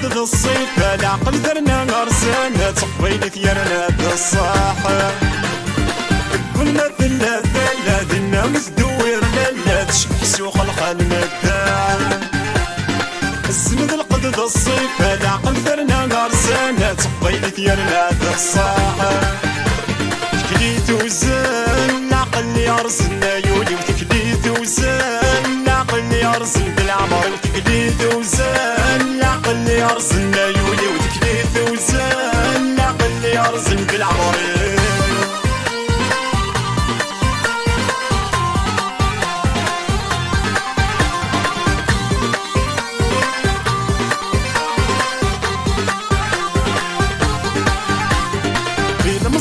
القد الصيف العقل درنا غرسانة تقبيل ثيرنا بالصاحة كل ما ثلا ثلا دنا مزدوير لالا تشبح سوق الخال مداع السند القد الصيف العقل درنا غرسانة تقبيل ثيرنا بالصاحة تكليت وزن العقل يرسلنا يولي وتكليت وزن العقل يرسل بالعمر وتكليت وزن العقل يرسلنا يولي وتكليت وزن العقل يرسل بالعمر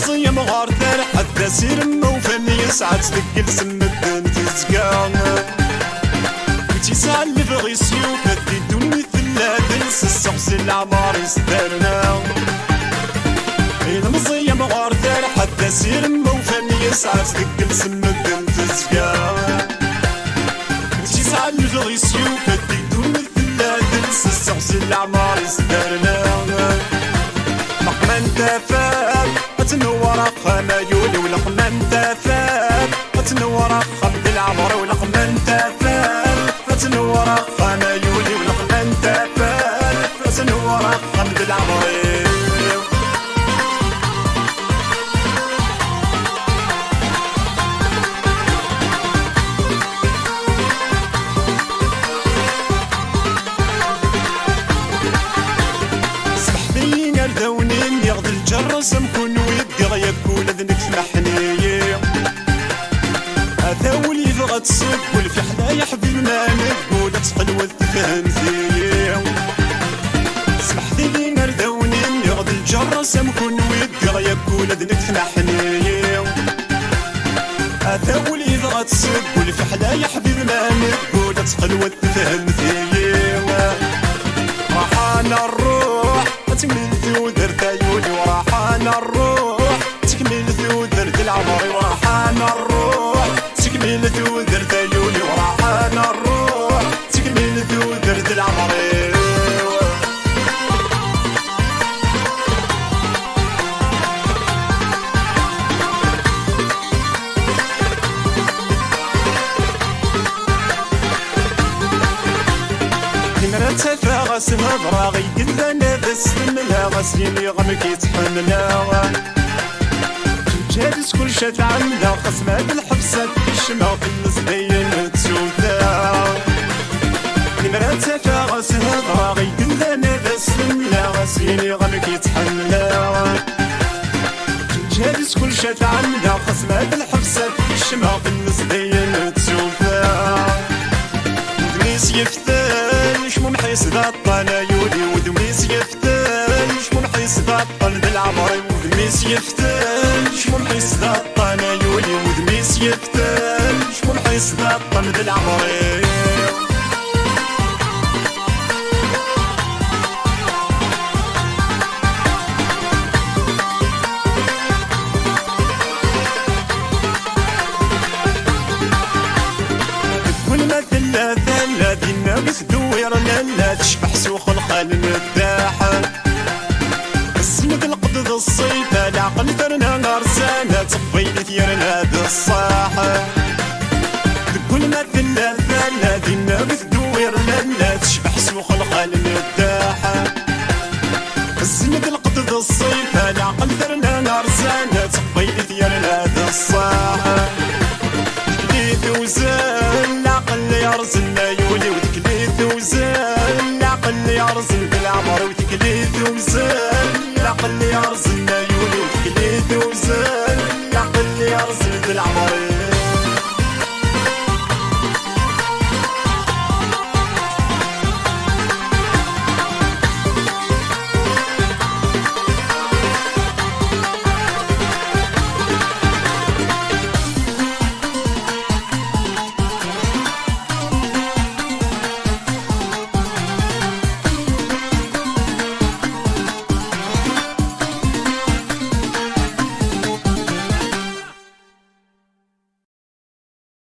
مصيم غار ثار حتى سير موفن يسعد تدق لسم الدن تزقان وتيسع اللي بغي سيوف الدين مثل هادنس السقس العمار يسترنا مصيم غار ثار حتى سير موفن يسعد تدق لسم الدن تزقان وتيسع اللي بغي سيوف الدين مثل هادنس السقس العمار يسترنا مقمن تفاك تنور خما يولي ولقمن تفاك تنور خم بالعمر ولقمن تفاك تنور خما يولي ولقمن تفاك تنور خم بالعمر ردونين يغضي الجرس مكون ويدي غيكون ذنك سمحني هذا ولي بغا تصب والفي حدا يحبي ما نقول تقل والتفهم فيه سمح لي ردونين يغضي الجرس مكون ويدي غيكون ذنك سمحني هذا ولي بغا تصب والفي حدا يحبي ما نقول تقل والتفهم فيه راحنا الروح تكمل ثودر تايولي وراحنا الروح تكمل ثودر العمر وراحنا الروح تكمل ثودر تايولي وراحنا الروح تكمل ثودر العمر مرتفع غسها براغي قلنا نفس لا غسيني غمك يتحملها جالس كل شي تعملها خصمها بالحبسات الشمع في الزبين تسوثا مرتفع غسها براغي قلنا نفس لا غسيني غمك يتحملها جالس كل شي تعملها خصمها بالحبسات الشمع في الزبين تسوثا ودميس يفتن شمو محيس ذا الطنا يولي ودميس يفتن شمو محيس ذا الطن بالعمر ودميس يفتن شمو محيس ذا الطنا يولي ودميس يفتن شمو محيس ذا الطن بالعمر تدوير لالا تشبح سوق الخال مداحة السند القد الصيف العقل درنا غرسانة تقبيل ثيرنا بالصاحة كل ما ثلا ثلا دينا بتدوير لالا تشبح سوق الخال مداحة السند القد الصيف العقل درنا غرسانة تقبيل ثيرنا بالصاحة تكليت وزن العقل يرسلنا يولي وتكليت وزن العقل يرسل بالعمر وتكليت وزن العقل يرسل